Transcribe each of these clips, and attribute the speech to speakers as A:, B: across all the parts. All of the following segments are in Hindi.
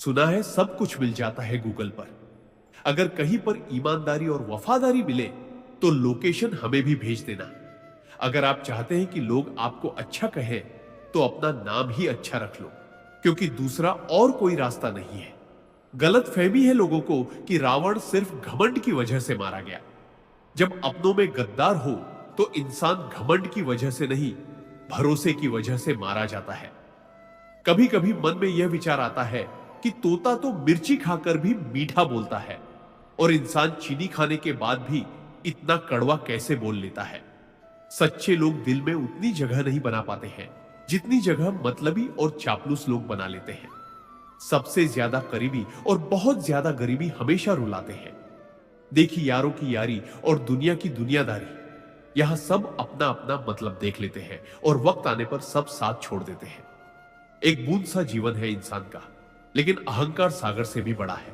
A: सुना है सब कुछ मिल जाता है गूगल पर। अगर कहीं पर ईमानदारी और वफादारी मिले तो लोकेशन हमें भी भेज देना। अगर आप चाहते हैं कि लोग आपको अच्छा कहें तो अपना नाम ही अच्छा रख लो, क्योंकि दूसरा और कोई रास्ता नहीं है। गलत फहमी है लोगों को कि रावण सिर्फ घमंड की वजह से मारा गया। जब अपनों में गद्दार हो तो इंसान घमंड की वजह से नहीं, भरोसे की वजह से मारा जाता है। कभी कभी मन में यह विचार आता है कि तोता तो मिर्ची खाकर भी मीठा बोलता है, और इंसान चीनी खाने के बाद भी इतना कड़वा कैसे बोल लेता है। सच्चे लोग दिल में उतनी जगह नहीं बना पाते हैं जितनी जगह मतलबी और चापलूस लोग बना लेते हैं। सबसे ज्यादा करीबी और बहुत ज्यादा गरीबी हमेशा रुलाते हैं। देखी यारों की यारी और दुनिया की दुनियादारी, यहां सब अपना अपना मतलब देख लेते हैं और वक्त आने पर सब साथ छोड़ देते हैं। एक बूंद सा जीवन है इंसान का, लेकिन अहंकार सागर से भी बड़ा है।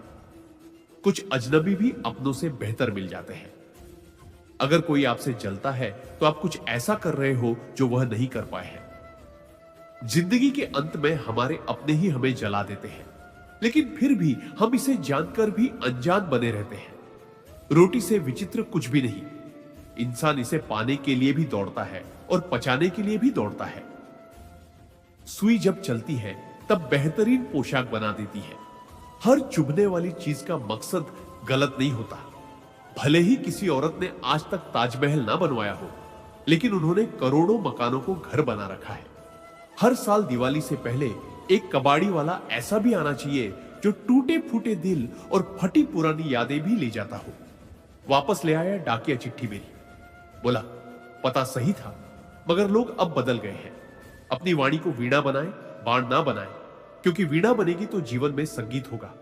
A: कुछ अजनबी भी अपनों से बेहतर मिल जाते हैं। अगर कोई आपसे जलता है तो आप कुछ ऐसा कर रहे हो जो वह नहीं कर पाए हैं। जिंदगी के अंत में हमारे अपने ही हमें जला देते हैं, लेकिन फिर भी हम इसे जानकर भी अनजान बने रहते हैं। रोटी से विचित्र कुछ भी नहीं। इंसान इसे पाने के लिए भी दौड़ता है और पचाने के लिए भी दौड़ता है। सुई जब चलती है तब बेहतरीन पोशाक बना देती है। हर चुभने वाली चीज का मकसद गलत नहीं होता। भले ही किसी औरत ने आज तक ताजमहल ना बनवाया हो, लेकिन उन्होंने करोड़ों मकानों को घर बना रखा है। हर साल दिवाली से पहले एक कबाड़ी वाला ऐसा भी आना चाहिए जो टूटे फूटे दिल और फटी पुरानी यादें भी ले जाता हो। वापस ले आया डाकिया चिट्ठी मेरी। बोला पता सही था, मगर लोग अब बदल गए हैं। अपनी वाणी को वीणा बनाए, बाण ना बनाए, क्योंकि वीणा बनेगी तो जीवन में संगीत होगा,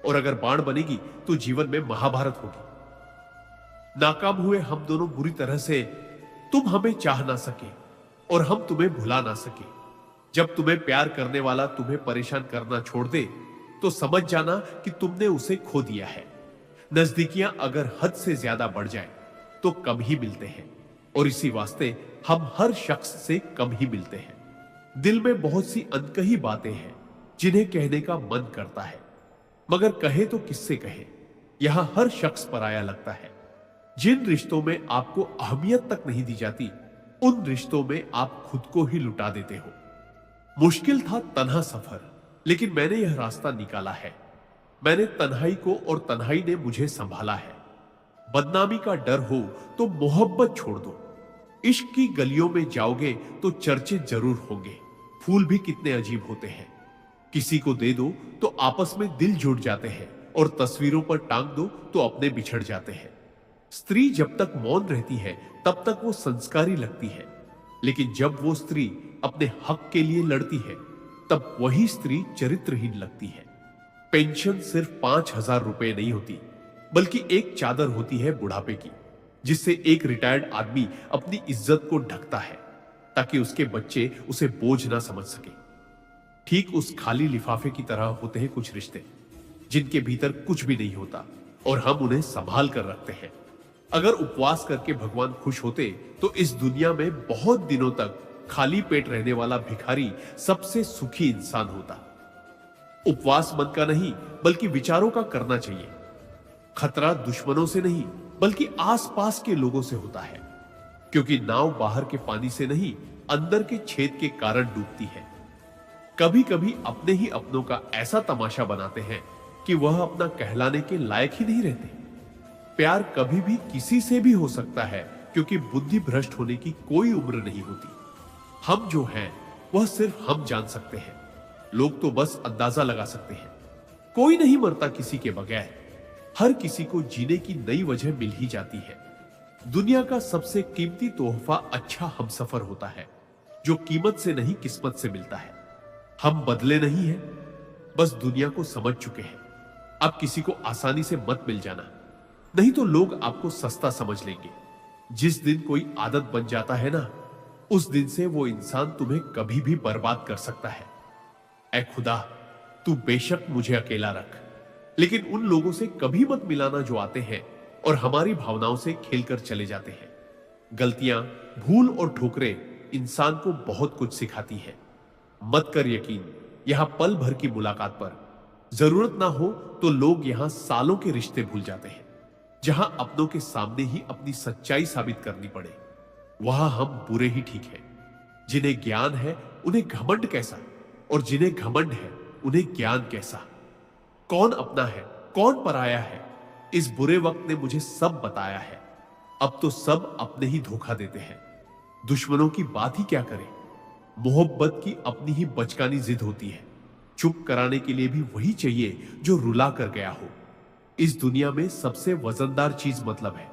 A: और अगर बाण बनेगी तो जीवन में महाभारत होगी। नाकाम हुए हम दोनों बुरी तरह से। तुम हमें चाह ना सके और हम तुम्हें भुला ना सके। जब तुम्हें प्यार करने वाला तुम्हें परेशान करना छोड़ दे तो समझ जाना कि तुमने उसे खो दिया है। नजदीकियां अगर हद से ज्यादा बढ़ जाए तो कम ही मिलते हैं, और इसी वास्ते हम हर शख्स से कम ही मिलते हैं। दिल में बहुत सी अनकही बातें हैं जिन्हें कहने का मन करता है, मगर कहे तो किससे कहे। यहां हर शख्स पराया लगता है। जिन रिश्तों में आपको अहमियत तक नहीं दी जाती, उन रिश्तों में आप खुद को ही लुटा देते हो। मुश्किल था तन्हा सफर, लेकिन मैंने यह रास्ता निकाला है। मैंने तन्हाई को और तन्हाई ने मुझे संभाला है। बदनामी का डर हो तो मोहब्बत छोड़ दो। इश्क की गलियों में जाओगे तो चर्चे जरूर होंगे। फूल भी कितने अजीब होते हैं। किसी को दे दो तो आपस में दिल जुड़ जाते हैं, और तस्वीरों पर टांग दो तो अपने बिछड़ जाते हैं। स्त्री जब तक मौन रहती है तब तक वो संस्कारी लगती है, लेकिन जब वो स्त्री अपने हक के लिए लड़ती है तब वही स्त्री चरित्रहीन लगती है। पेंशन सिर्फ 5,000 रुपए नहीं होती, बल्कि एक चादर होती है बुढ़ापे की, जिससे एक रिटायर्ड आदमी अपनी इज्जत को ढकता है ताकि उसके बच्चे उसे बोझ ना समझ सके। ठीक उस खाली लिफाफे की तरह होते हैं कुछ रिश्ते, जिनके भीतर कुछ भी नहीं होता और हम उन्हें संभाल कर रखते हैं। अगर उपवास करके भगवान खुश होते तो इस दुनिया में बहुत दिनों तक खाली पेट रहने वाला भिखारी सबसे सुखी इंसान होता। उपवास मन का नहीं, बल्कि विचारों का करना चाहिए। खतरा दुश्मनों से नहीं, बल्कि आसपास के लोगों से होता है, क्योंकि नाव बाहर के पानी से नहीं, अंदर के छेद के कारण डूबती है। कभी कभी अपने ही अपनों का ऐसा तमाशा बनाते हैं कि वह अपना कहलाने के लायक ही नहीं रहते। प्यार कभी भी किसी से भी हो सकता है, क्योंकि बुद्धि भ्रष्ट होने की कोई उम्र नहीं होती। हम जो हैं वह सिर्फ हम जान सकते हैं। लोग तो बस अंदाजा लगा सकते हैं। कोई नहीं मरता किसी के बगैर। हर किसी को जीने की नई वजह मिल ही जाती है। दुनिया का सबसे कीमती तोहफा अच्छा हमसफर होता है, जो कीमत से नहीं किस्मत से मिलता है। हम बदले नहीं हैं, बस दुनिया को समझ चुके हैं। अब किसी को आसानी से मत मिल जाना, नहीं तो लोग आपको सस्ता समझ लेंगे। जिस दिन कोई आदत बन जाता है ना, उस दिन से वो इंसान तुम्हें कभी भी बर्बाद कर सकता है। ऐ खुदा, तू बेशक मुझे अकेला रख, लेकिन उन लोगों से कभी मत मिलाना जो आते हैं और हमारी भावनाओं से खेलकर चले जाते हैं। गलतियां, भूल और ठोकरें इंसान को बहुत कुछ सिखाती है। मत कर यकीन यहां पल भर की मुलाकात पर। जरूरत ना हो तो लोग यहां सालों के रिश्ते भूल जाते हैं। जहां अपनों के सामने ही अपनी सच्चाई साबित करनी पड़े, वहां हम बुरे ही ठीक है। जिन्हें ज्ञान है उन्हें घमंड कैसा, और जिन्हें घमंड है उन्हें ज्ञान कैसा। कौन अपना है कौन पराया है, इस बुरे वक्त ने मुझे सब बताया है। अब तो सब अपने ही धोखा देते हैं। दुश्मनों की बात ही क्या करें। मोहब्बत की अपनी ही बचकानी जिद होती है। चुप कराने के लिए भी वही चाहिए जो रुला कर गया हो। इस दुनिया में सबसे वजनदार चीज मतलब है,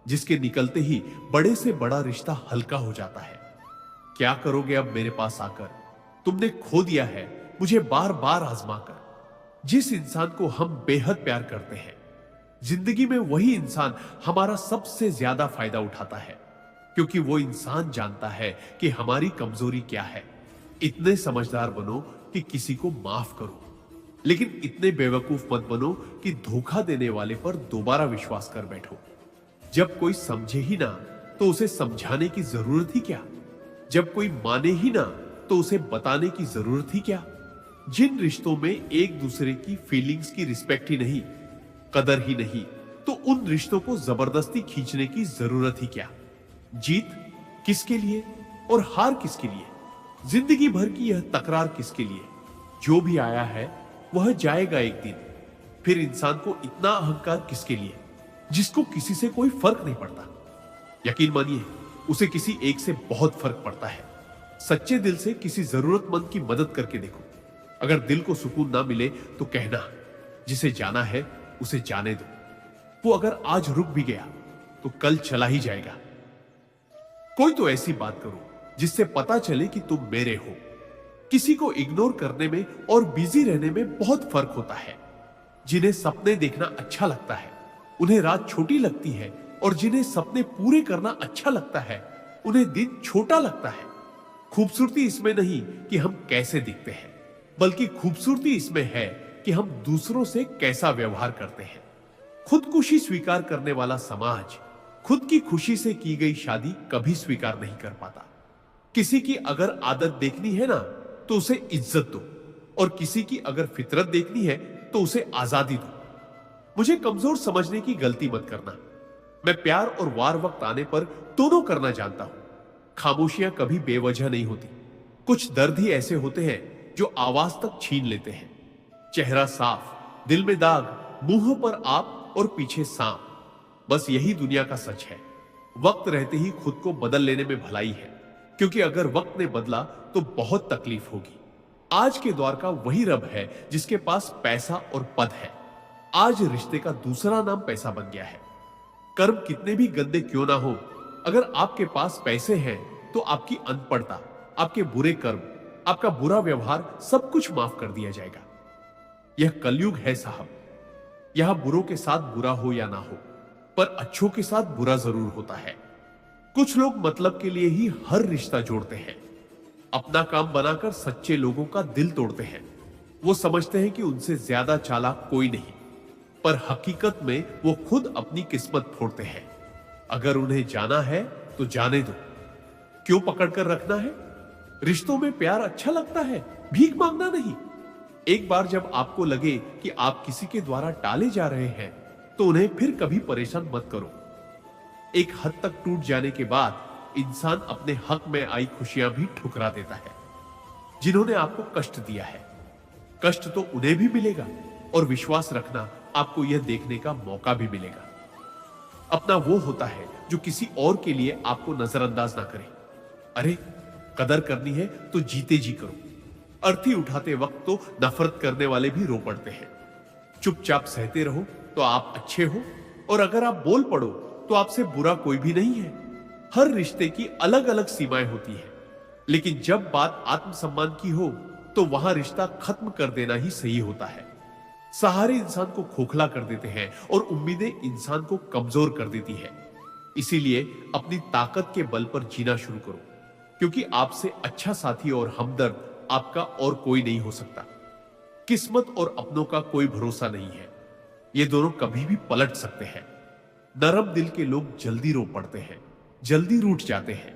A: जिसके निकलते ही बड़े से बड़ा रिश्ता हल्का हो जाता है। क्या करोगे अब मेरे पास आकर, तुमने खो दिया है मुझे बार बार आजमा कर। जिस इंसान को हम बेहद प्यार करते हैं, जिंदगी में वही इंसान हमारा सबसे ज्यादा फायदा उठाता है, क्योंकि वो इंसान जानता है कि हमारी कमजोरी क्या है। इतने समझदार बनो कि किसी को माफ करो, लेकिन इतने बेवकूफ मत बनो कि धोखा देने वाले पर दोबारा विश्वास कर बैठो। जब कोई समझे ही ना तो उसे समझाने की जरूरत ही क्या। जब कोई माने ही ना तो उसे बताने की जरूरत ही क्या। जिन रिश्तों में एक दूसरे की फीलिंग्स की रिस्पेक्ट ही नहीं, कदर ही नहीं, तो उन रिश्तों को जबरदस्ती खींचने की जरूरत ही क्या। जीत किसके लिए और हार किसके लिए, जिंदगी भर की यह तकरार किसके लिए। जो भी आया है वह जाएगा एक दिन। फिर इंसान को इतना अहंकार किसके लिए, जिसको किसी से कोई फर्क नहीं पड़ता। यकीन मानिए, उसे किसी एक से बहुत फर्क पड़ता है। सच्चे दिल से किसी जरूरतमंद की मदद करके देखो। अगर दिल को सुकून ना मिले तो कहना, जिसे जाना है उसे जाने दो। वो अगर आज रुक भी गया तो कल चला ही जाएगा। कोई तो ऐसी बात करो जिससे पता चले कि तुम मेरे हो। किसी को इग्नोर करने में और बिजी रहने में बहुत फर्क होता है। जिन्हें सपने देखना अच्छा लगता है उन्हें रात छोटी लगती है, और जिन्हें सपने पूरे करना अच्छा लगता है उन्हें दिन छोटा लगता है। खूबसूरती इसमें नहीं कि हम कैसे दिखते हैं, बल्कि खूबसूरती इसमें है कि हम दूसरों से कैसा व्यवहार करते हैं। खुदकुशी स्वीकार करने वाला समाज खुद की खुशी से की गई शादी कभी स्वीकार नहीं कर पाता। किसी की अगर आदत देखनी है ना तो उसे इज्जत दो, और किसी की अगर फितरत देखनी है तो उसे आजादी दो। मुझे कमजोर समझने की गलती मत करना। मैं प्यार और वार वक्त आने पर दोनों करना जानता हूं। खामोशियां कभी बेवजह नहीं होती। कुछ दर्द ही ऐसे होते हैं जो आवाज तक छीन लेते हैं। चेहरा साफ, दिल में दाग, मुंह पर आप और पीछे सांप। बस यही दुनिया का सच है। वक्त रहते ही खुद को बदल लेने में भलाई है, क्योंकि अगर वक्त ने बदला तो बहुत तकलीफ होगी। आज के दौर का वही रब है जिसके पास पैसा और पद है। आज रिश्ते का दूसरा नाम पैसा बन गया है। कर्म कितने भी गंदे क्यों ना हो, अगर आपके पास पैसे हैं तो आपकी अनपढ़ता, आपके बुरे कर्म, आपका बुरा व्यवहार सब कुछ माफ कर दिया जाएगा। यह कलयुग है साहब। यहां बुरों के साथ बुरा हो या ना हो, पर अच्छों के साथ बुरा जरूर होता है। कुछ लोग मतलब के लिए ही हर रिश्ता जोड़ते हैं। अपना काम बनाकर सच्चे लोगों का दिल तोड़ते हैं। वो समझते हैं कि उनसे ज्यादा चालाक कोई नहीं, पर हकीकत में वो खुद अपनी किस्मत फोड़ते हैं। अगर उन्हें जाना है तो जाने दो। क्यों पकड़ कर रखना है। रिश्तों में प्यार अच्छा लगता है, भीख मांगना नहीं। एक बार जब आपको लगे कि आप किसी के द्वारा टाले जा रहे हैं तो उन्हें फिर कभी परेशान मत करो। एक हद तक टूट जाने के बाद इंसान अपने हक में आई खुशियां भी ठुकरा देता है। जिन्होंने आपको कष्ट दिया है, कष्ट तो उन्हें भी मिलेगा, और विश्वास रखना आपको यह देखने का मौका भी मिलेगा। अपना वो होता है जो किसी और के लिए आपको नजरअंदाज ना करे। अरे कदर करनी है तो जीते जी करो। अर्थी उठाते वक्त तो नफरत करने वाले भी रो पड़ते हैं। चुपचाप सहते रहो तो आप अच्छे हो, और अगर आप बोल पड़ो तो आपसे बुरा कोई भी नहीं है। हर रिश्ते की अलग अलग सीमाएं होती है, लेकिन जब बात आत्मसम्मान की हो तो वहां रिश्ता खत्म कर देना ही सही होता है। सहारे इंसान को खोखला कर देते हैं और उम्मीदें इंसान को कमजोर कर देती है। इसीलिए अपनी ताकत के बल पर जीना शुरू करो, क्योंकि आपसे अच्छा साथी और हमदर्द आपका और कोई नहीं हो सकता। किस्मत और अपनों का कोई भरोसा नहीं है। ये दोनों कभी भी पलट सकते हैं। नरम दिल के लोग जल्दी रो पड़ते हैं, जल्दी रूठ जाते हैं,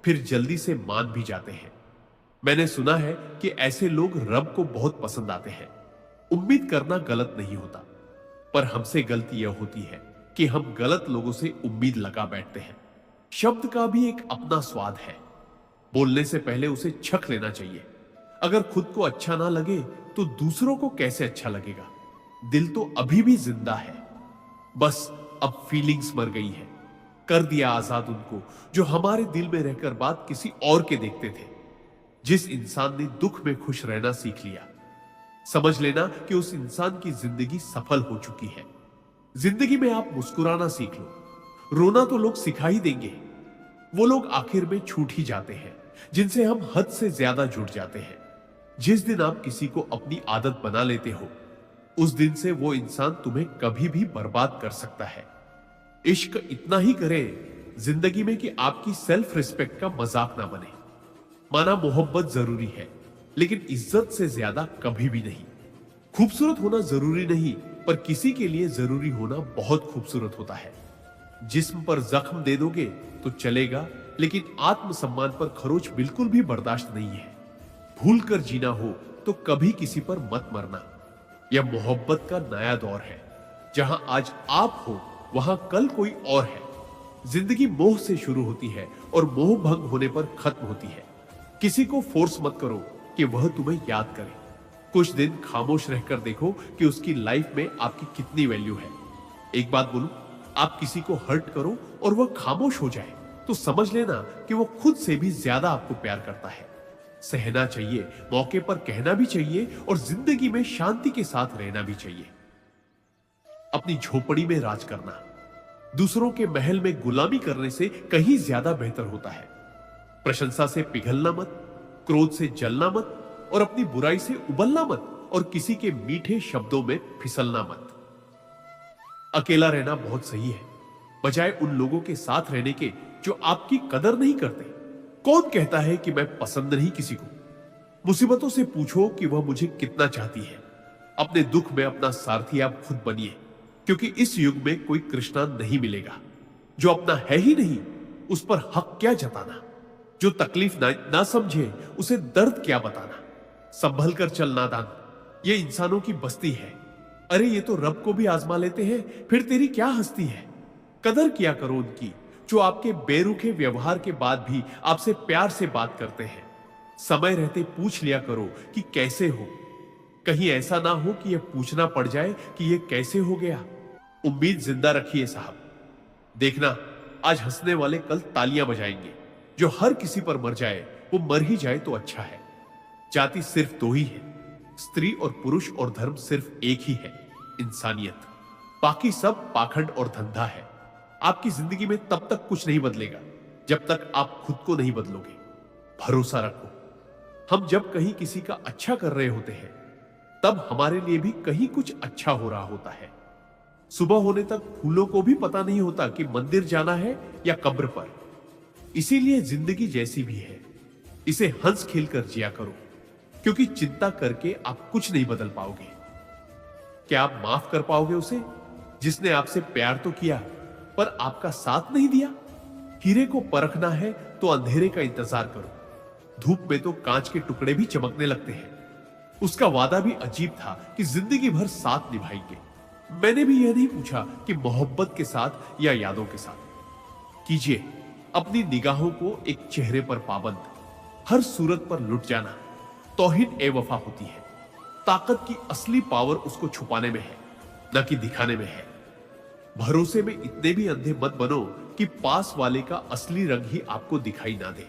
A: फिर जल्दी से मान भी जाते हैं। मैंने सुना है कि ऐसे लोग रब को बहुत पसंद आते हैं। उम्मीद करना गलत नहीं होता, पर हमसे गलती यह होती है कि हम गलत लोगों से उम्मीद लगा बैठते हैं। शब्द का भी एक अपना स्वाद है। बोलने से पहले उसे छक लेना चाहिए। अगर खुद को अच्छा ना लगे तो दूसरों को कैसे अच्छा लगेगा? दिल तो अभी भी जिंदा है, बस अब फीलिंग्स मर गई है। कर दिया आजाद उनको जो हमारे दिल में रहकर बात किसी और के देखते थे। जिस इंसान ने दुख में खुश रहना सीख लिया, समझ लेना कि उस इंसान की जिंदगी सफल हो चुकी है। जिंदगी में आप मुस्कुराना सीख लो, रोना तो लोग सिखा ही देंगे। वो लोग आखिर में छूट ही जाते हैं जिनसे हम हद से ज्यादा जुड़ जाते हैं। जिस दिन आप किसी को अपनी आदत बना लेते हो, उस दिन से वो इंसान तुम्हें कभी भी बर्बाद कर सकता है। इश्क इतना ही करे जिंदगी में कि आपकी सेल्फ रिस्पेक्ट का मजाक ना बने। माना मोहब्बत जरूरी है, लेकिन इज्जत से ज्यादा कभी भी नहीं। खूबसूरत होना जरूरी नहीं, पर किसी के लिए जरूरी होना बहुत खूबसूरत होता है। जिस्म पर जख्म दे दोगे तो चलेगा, लेकिन आत्मसम्मान पर खरोच बिल्कुल भी बर्दाश्त नहीं है। भूल कर जीना हो तो कभी किसी पर मत मरना। यह मोहब्बत का नया दौर है। जहां आज आप हो वहां कल कोई और है। जिंदगी मोह से शुरू होती है और मोह भंग होने पर खत्म होती है। किसी को फोर्स मत करो कि वह तुम्हें याद करे। कुछ दिन खामोश रहकर देखो कि उसकी लाइफ में आपकी कितनी वैल्यू है। एक बात बोलूं, आप किसी को हर्ट करो और वह खामोश हो जाए तो समझ लेना कि वो खुद से भी ज्यादा आपको प्यार करता है। सहना चाहिए, मौके पर कहना भी चाहिए और जिंदगी में शांति के साथ रहना भी चाहिए। अपनी झोपड़ी में राज करना दूसरों के महल में गुलामी करने से कहीं ज्यादा बेहतर होता है। प्रशंसा से पिघलना मत, क्रोध से जलना मत और अपनी बुराई से उबलना मत और किसी के मीठे शब्दों में फिसलना मत। अकेला रहना बहुत सही है, बजाय उन लोगों के साथ रहने के जो आपकी कदर नहीं करते। कौन कहता है कि मैं पसंद नहीं किसी को? मुसीबतों से पूछो कि वह मुझे कितना चाहती है। अपने दुख में अपना सारथी आप खुद बनिए, क्योंकि इस युग में कोई कृष्णा नहीं मिलेगा। जो अपना है ही नहीं उस पर हक क्या जताना? जो तकलीफ ना समझे उसे दर्द क्या बताना? संभल कर चल नादान, ये इंसानों की बस्ती है। अरे ये तो रब को भी आजमा लेते हैं, फिर तेरी क्या हस्ती है? कदर किया करो उनकी जो आपके बेरुखे व्यवहार के बाद भी आपसे प्यार से बात करते हैं। समय रहते पूछ लिया करो कि कैसे हो। कहीं ऐसा ना हो कि यह पूछना पड़ जाए कि यह कैसे हो गया। उम्मीद जिंदा रखिए साहब। देखना, आज हंसने वाले कल तालियां बजाएंगे। जो हर किसी पर मर जाए वो मर ही जाए तो अच्छा है। जाति सिर्फ दो ही है, स्त्री और पुरुष, और धर्म सिर्फ एक ही है, इंसानियत। बाकी सब पाखंड और धंधा है। आपकी जिंदगी में तब तक कुछ नहीं बदलेगा जब तक आप खुद को नहीं बदलोगे। भरोसा रखो, हम जब कहीं किसी का अच्छा कर रहे होते हैं तब हमारे लिए भी कहीं कुछ अच्छा हो रहा होता है। सुबह होने तक फूलों को भी पता नहीं होता कि मंदिर जाना है या कब्र पर। इसीलिए जिंदगी जैसी भी है, इसे हंस खेल कर जिया करो, क्योंकि चिंता करके आप कुछ नहीं बदल पाओगे। क्या आप माफ कर पाओगे उसे जिसने आपसे प्यार तो किया पर आपका साथ नहीं दिया? हीरे को परखना है तो अंधेरे का इंतजार करो। धूप में तो कांच के टुकड़े भी चमकने लगते हैं। उसका वादा भी अजीब था कि जिंदगी भर साथ निभाएंगे। मैंने भी यह नहीं पूछा कि मोहब्बत के साथ या यादों के साथ। कीजिए अपनी निगाहों को एक चेहरे पर पाबंद। हर सूरत पर लुट जाना तौहीन ए वफा होती है। ताकत की असली पावर उसको छुपाने में है, न कि दिखाने में है। भरोसे में इतने भी अंधे मत बनो कि पास वाले का असली रंग ही आपको दिखाई ना दे।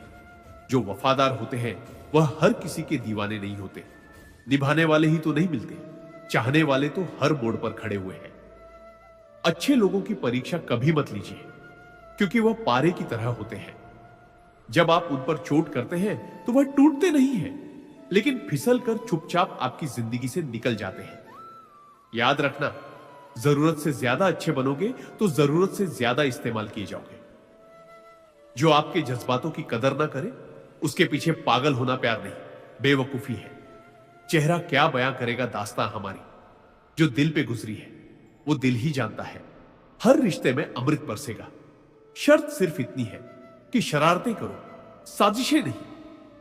A: जो वफादार होते हैं वह हर किसी के दीवाने नहीं होते। निभाने वाले ही तो नहीं मिलते, चाहने वाले तो हर मोड़ पर खड़े हुए हैं। अच्छे लोगों की परीक्षा कभी मत लीजिए, क्योंकि वह पारे की तरह होते हैं। जब आप उन पर चोट करते हैं तो वह टूटते नहीं हैं, लेकिन फिसल कर चुपचाप आपकी जिंदगी से निकल जाते हैं। याद रखना, जरूरत से ज्यादा अच्छे बनोगे तो जरूरत से ज्यादा इस्तेमाल किए जाओगे। जो आपके जज्बातों की कदर ना करे उसके पीछे पागल होना प्यार नहीं, बेवकूफी है। चेहरा क्या बयां करेगा दास्तां हमारी। जो दिल पे गुजरी है वो दिल ही जानता है। हर रिश्ते में अमृत बरसेगा। शर्त सिर्फ इतनी है कि शरारतें करो, साजिशें नहीं।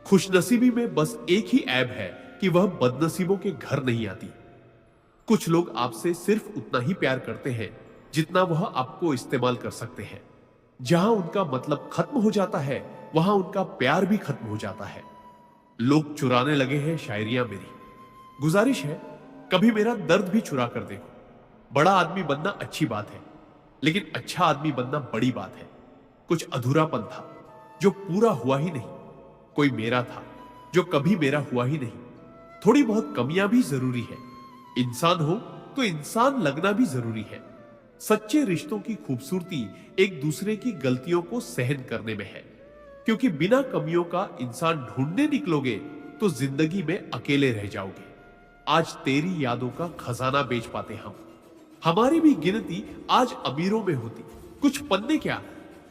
A: खुशनसीबी में बस एक ही ऐब है कि वह बदनसीबों के घर नहीं आती। कुछ लोग आपसे सिर्फ उतना ही प्यार करते हैं जितना वह आपको इस्तेमाल कर सकते हैं। जहां उनका मतलब खत्म हो जाता है, वहां उनका प्यार भी खत्म हो जाता है। लोग चुराने लगे हैं शायरियां मेरी। गुजारिश है, कभी मेरा दर्द भी चुरा कर देखो। बड़ा आदमी बनना अच्छी बात है, लेकिन अच्छा आदमी बनना बड़ी बात है। कुछ अधूरापन था जो पूरा हुआ ही नहीं। कोई मेरा था जो कभी मेरा हुआ ही नहीं। थोड़ी बहुत कमियां भी जरूरी है। इंसान हो तो इंसान लगना भी जरूरी है। सच्चे रिश्तों की खूबसूरती एक दूसरे की गलतियों को सहन करने में है, क्योंकि बिना कमियों का इंसान ढूंढने निकलोगे तो जिंदगी में अकेले रह जाओगे। आज तेरी यादों का खजाना बेच पाते हम। हमारी भी गिनती आज अमीरों में होती। कुछ पन्ने क्या,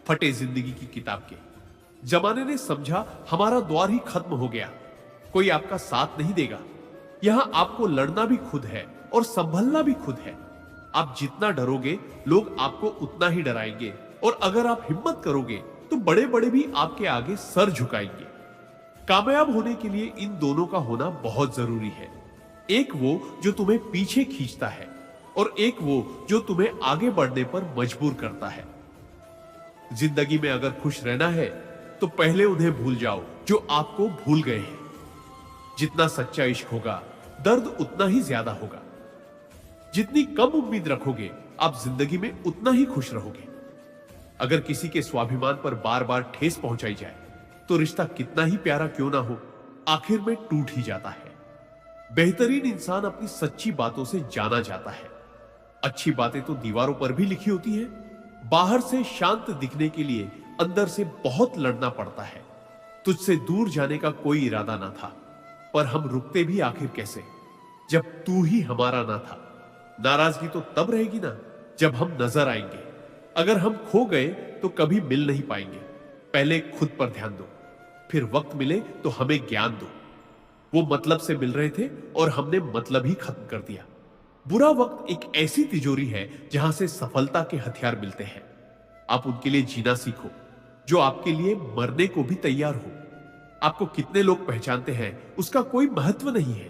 A: फटे जिंदगी की किताब के। जमाने ने समझा हमारा द्वार ही खत्म हो गया। कोई आपका साथ नहीं देगा। यहां आपको लड़ना भी खुद है और संभलना भी खुद है। आप जितना डरोगे, लोग आपको उतना ही डराएंगे, और अगर आप हिम्मत करोगे तो बड़े बड़े भी आपके आगे सर झुकाएंगे। कामयाब होने के लिए इन दोनों का होना बहुत जरूरी है। एक वो जो तुम्हें पीछे खींचता है, और एक वो जो तुम्हें आगे बढ़ने पर मजबूर करता है। जिंदगी में अगर खुश रहना है तो पहले उन्हें भूल जाओ जो आपको भूल गए हैं। जितना सच्चा इश्क होगा, दर्द उतना ही ज्यादा होगा। जितनी कम उम्मीद रखोगे, आप जिंदगी में उतना ही खुश रहोगे। अगर किसी के स्वाभिमान पर बार बार ठेस पहुंचाई जाए तो रिश्ता कितना ही प्यारा क्यों ना हो, आखिर में टूट ही जाता है। बेहतरीन इंसान अपनी सच्ची बातों से जाना जाता है। अच्छी बातें तो दीवारों पर भी लिखी होती हैं। बाहर से शांत दिखने के लिए अंदर से बहुत लड़ना पड़ता है। तुझसे दूर जाने का कोई इरादा ना था, पर हम रुकते भी आखिर कैसे, जब तू ही हमारा ना था। नाराजगी तो तब रहेगी ना जब हम नजर आएंगे। अगर हम खो गए तो कभी मिल नहीं पाएंगे। पहले खुद पर ध्यान दो, फिर वक्त मिले तो हमें ज्ञान दो। वो मतलब से मिल रहे थे और हमने मतलब ही खत्म कर दिया। बुरा वक्त एक ऐसी तिजोरी है जहां से सफलता के हथियार मिलते हैं। आप उनके लिए जीना सीखो जो आपके लिए मरने को भी तैयार हो। आपको कितने लोग पहचानते हैं उसका कोई महत्व नहीं है,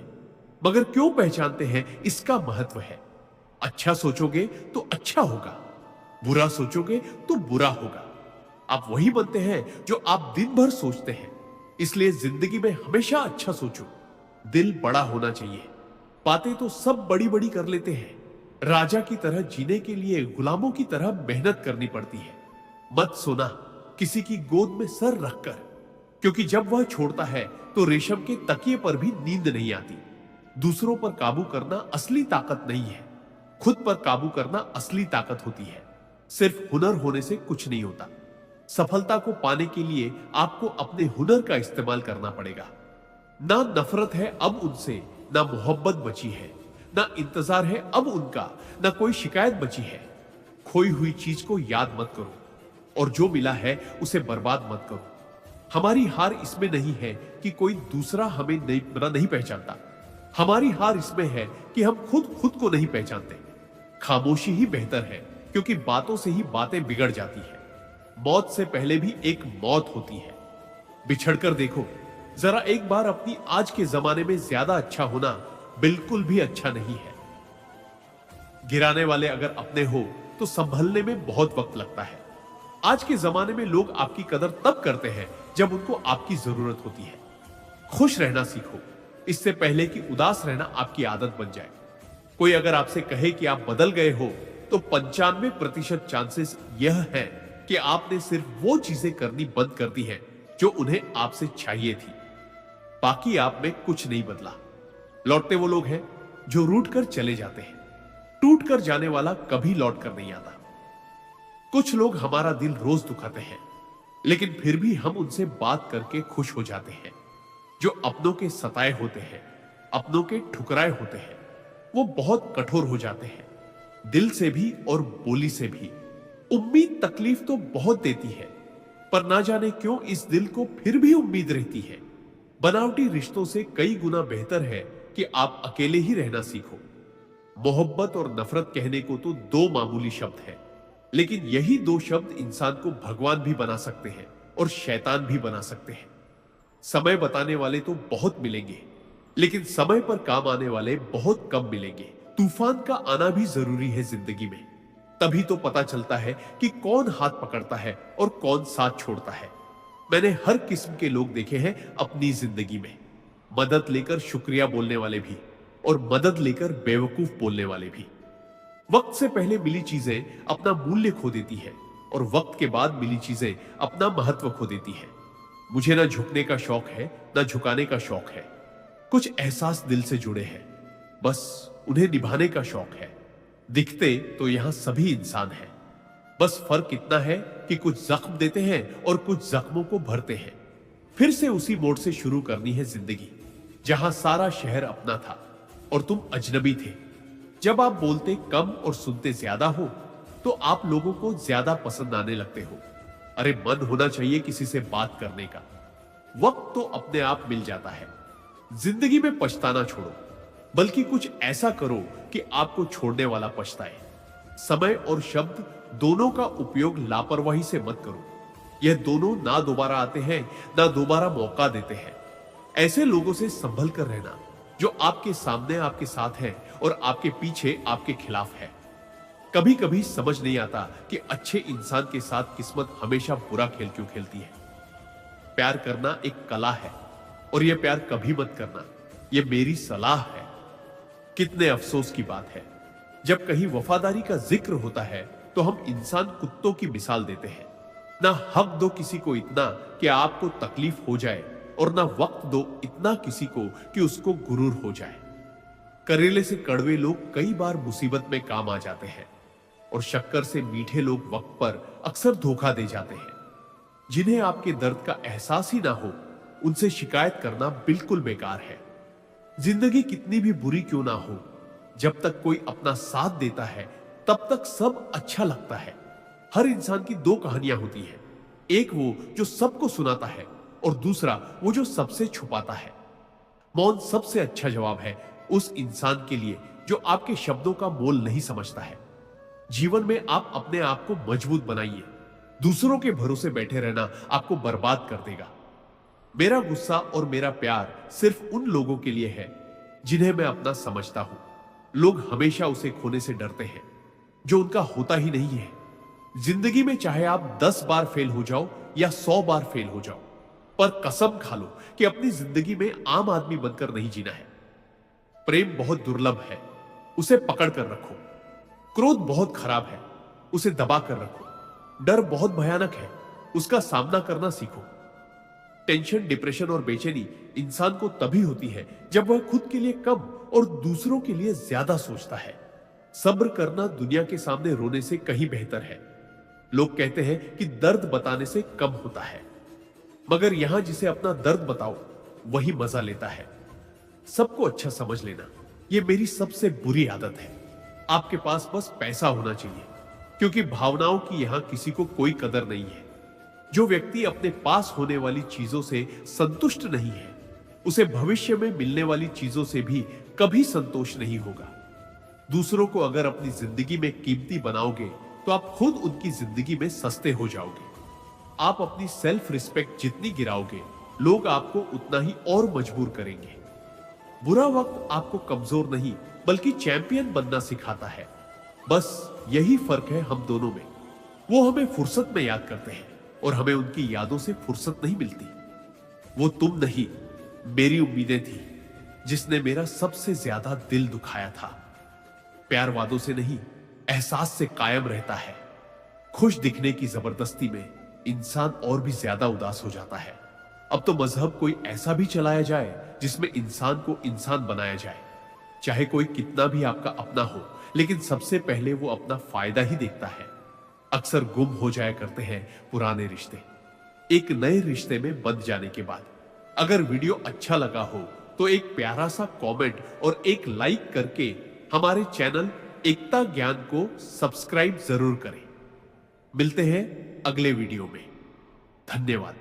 A: मगर क्यों पहचानते हैं इसका महत्व है। अच्छा सोचोगे तो अच्छा होगा, बुरा सोचोगे तो बुरा होगा। आप वही बनते हैं जो आप दिन भर सोचते हैं। इसलिए जिंदगी में हमेशा अच्छा सोचो। दिल बड़ा होना चाहिए। बातें तो सब बड़ी बड़ी कर लेते हैं। राजा की तरह जीने के लिए गुलामों की तरह मेहनत करनी पड़ती है। मत सोना किसी की गोद में सर रखकर, क्योंकि जब वह छोड़ता है तो रेशम के तकिए पर भी नींद नहीं आती। दूसरों पर काबू करना असली ताकत नहीं है, खुद पर काबू करना असली ताकत होती है। सिर्फ हुनर होने से कुछ नहीं होता। सफलता को पाने के लिए आपको अपने हुनर का इस्तेमाल करना पड़ेगा। ना नफरत है अब उनसे, ना मोहब्बत बची है, ना इंतजार है अब उनका, ना कोई शिकायत बची है। खोई हुई चीज को याद मत करो, और जो मिला है उसे बर्बाद मत करो। हमारी हार इसमें नहीं है कि कोई दूसरा हमें नहीं पहचानता। हमारी हार इसमें है कि हम खुद को नहीं पहचानते। खामोशी ही बेहतर है, क्योंकि बातों से ही बातें बिगड़ जाती है। मौत से पहले भी एक मौत होती है। बिछड़कर देखो जरा एक बार। अपनी आज के जमाने में ज्यादा अच्छा होना बिल्कुल भी अच्छा नहीं है। गिराने वाले अगर अपने हो तो संभलने में बहुत वक्त लगता है। आज के जमाने में लोग आपकी कदर तब करते हैं जब उनको आपकी जरूरत होती है। खुश रहना सीखो, इससे पहले कि उदास रहना आपकी आदत बन जाए। कोई अगर आपसे कहे कि आप बदल गए हो तो 95% चांसेस यह है कि आपने सिर्फ वो चीजें करनी बंद कर दी है जो उन्हें आपसे चाहिए थी। बाकी आप में कुछ नहीं बदला। लौटते वो लोग हैं जो रूठ कर चले जाते हैं। टूट कर जाने वाला कभी लौट कर नहीं आता। कुछ लोग हमारा दिल रोज दुखाते हैं, लेकिन फिर भी हम उनसे बात करके खुश हो जाते हैं। जो अपनों के सताए होते हैं, अपनों के ठुकराए होते हैं, वो बहुत कठोर हो जाते हैं, दिल से भी और बोली से भी। उम्मीद तकलीफ तो बहुत देती है, पर ना जाने क्यों इस दिल को फिर भी उम्मीद रहती है। बनावटी रिश्तों से कई गुना बेहतर है कि आप अकेले ही रहना सीखो। मोहब्बत और नफरत कहने को तो दो मामूली शब्द हैं, लेकिन यही दो शब्द इंसान को भगवान भी बना सकते हैं और शैतान भी बना सकते हैं। समय बताने वाले तो बहुत मिलेंगे, लेकिन समय पर काम आने वाले बहुत कम मिलेंगे। तूफान का आना भी जरूरी है जिंदगी में। तभी तो पता चलता है कि कौन हाथ पकड़ता है और कौन साथ छोड़ता है। मैंने हर किस्म के लोग देखे हैं अपनी जिंदगी में, मदद लेकर शुक्रिया बोलने वाले भी और मदद लेकर बेवकूफ बोलने वाले भी। वक्त से पहले मिली चीजें अपना मूल्य खो देती है और वक्त के बाद मिली चीजें अपना महत्व खो देती है। मुझे ना झुकने का शौक है ना झुकाने का शौक है। कुछ एहसास दिल से जुड़े हैं, बस उन्हें निभाने का शौक है। दिखते तो यहां सभी इंसान हैं, बस फर्क इतना है कि कुछ जख्म देते हैं और कुछ जख्मों को भरते हैं। फिर से उसी मोड़ से शुरू करनी है जिंदगी, जहां सारा शहर अपना था और तुम अजनबी थे। जब आप बोलते कम और सुनते ज्यादा हो तो आप लोगों को ज्यादा पसंद आने लगते हो। अरे मन होना चाहिए किसी से बात करने का। वक्त तो अपने आप मिल जाता है। जिंदगी में पछताना छोड़ो, बल्कि कुछ ऐसा करो कि आपको छोड़ने वाला पछताए। समय और शब्द दोनों का उपयोग लापरवाही से मत करो। यह दोनों ना दोबारा आते हैं ना दोबारा मौका देते हैं। ऐसे लोगों से संभल कर रहना जो आपके सामने आपके साथ है और आपके पीछे आपके खिलाफ है। कभी कभी समझ नहीं आता कि अच्छे इंसान के साथ किस्मत हमेशा बुरा खेल क्यों खेलती है। प्यार करना एक कला है और यह प्यार कभी मत करना, यह मेरी सलाह है। कितने अफसोस की बात है, जब कहीं वफादारी का जिक्र होता है तो हम इंसान कुत्तों की मिसाल देते हैं। ना हक दो किसी को इतना कि आपको तकलीफ हो जाए और ना वक्त दो इतना किसी को कि उसको गुरूर हो जाए। करेले से कड़वे लोग कई बार मुसीबत में काम आ जाते हैं और शक्कर से मीठे लोग वक्त पर अक्सर धोखा दे जाते हैं। जिन्हें आपके दर्द का एहसास ही ना हो, उनसे शिकायत करना बिल्कुल बेकार है। जिंदगी कितनी भी बुरी क्यों ना हो, जब तक कोई अपना साथ देता है तब तक सब अच्छा लगता है। हर इंसान की दो कहानियां होती हैं, एक वो जो सबको सुनाता है और दूसरा वो जो सबसे छुपाता है। मौन सबसे अच्छा जवाब है उस इंसान के लिए जो आपके शब्दों का मोल नहीं समझता है। जीवन में आप अपने आप को मजबूत बनाइए। दूसरों के भरोसे बैठे रहना आपको बर्बाद कर देगा। मेरा गुस्सा और मेरा प्यार सिर्फ उन लोगों के लिए है जिन्हें मैं अपना समझता हूं। लोग हमेशा उसे खोने से डरते हैं जो उनका होता ही नहीं है। जिंदगी में चाहे आप 10 बार फेल हो जाओ या 100 बार फेल हो जाओ, पर कसम खा लो कि अपनी जिंदगी में आम आदमी बनकर नहीं जीना है। प्रेम बहुत दुर्लभ है, उसे पकड़ कर रखो। क्रोध बहुत खराब है, उसे दबा कर रखो। डर बहुत भयानक है, उसका सामना करना सीखो। टेंशन, डिप्रेशन और बेचैनी इंसान को तभी होती है जब वह खुद के लिए कम और दूसरों के लिए ज्यादा सोचता है। सब्र करना दुनिया के सामने रोने से कहीं बेहतर है। लोग कहते हैं कि दर्द बताने से कम होता है, मगर यहां जिसे अपना दर्द बताओ वही मजा लेता है। सबको अच्छा समझ लेना यह मेरी सबसे बुरी आदत है। आपके पास बस पैसा होना चाहिए, क्योंकि भावनाओं की यहां किसी को कोई कदर नहीं है। जो व्यक्ति अपने पास होने वाली चीजों से संतुष्ट नहीं है, उसे भविष्य में मिलने वाली चीजों से भी कभी संतोष नहीं होगा। दूसरों को अगर अपनी जिंदगी में कीमती बनाओगे तो आप खुद उनकी जिंदगी में सस्ते हो जाओगे। आप अपनी सेल्फ रिस्पेक्ट जितनी गिराओगे, लोग आपको उतना ही और मजबूर करेंगे। बुरा वक्त आपको कमजोर नहीं बल्कि चैंपियन बनना सिखाता है। बस यही फर्क है हम दोनों में। वो हमें फुर्सत में याद करते हैं और हमें उनकी यादों से फुर्सत नहीं मिलती। वो तुम नहीं, मेरी उम्मीदें थी जिसने मेरा सबसे ज्यादा दिल दुखाया था। प्यार वादों से नहीं, एहसास से कायम रहता है। खुश दिखने की जबरदस्ती में इंसान और भी ज्यादा उदास हो जाता है। अब तो मजहब कोई ऐसा भी चलाया जाए जिसमें इंसान को इंसान बनाया जाए। चाहे कोई कितना भी आपका अपना हो, लेकिन सबसे पहले वो अपना फायदा ही देखता है। अक्सर गुम हो जाया करते हैं पुराने रिश्ते एक नए रिश्ते में बंध जाने के बाद। अगर वीडियो अच्छा लगा हो तो एक प्यारा सा कमेंट और एक लाइक करके हमारे चैनल एकता ज्ञान को सब्सक्राइब जरूर करें। मिलते हैं अगले वीडियो में। धन्यवाद।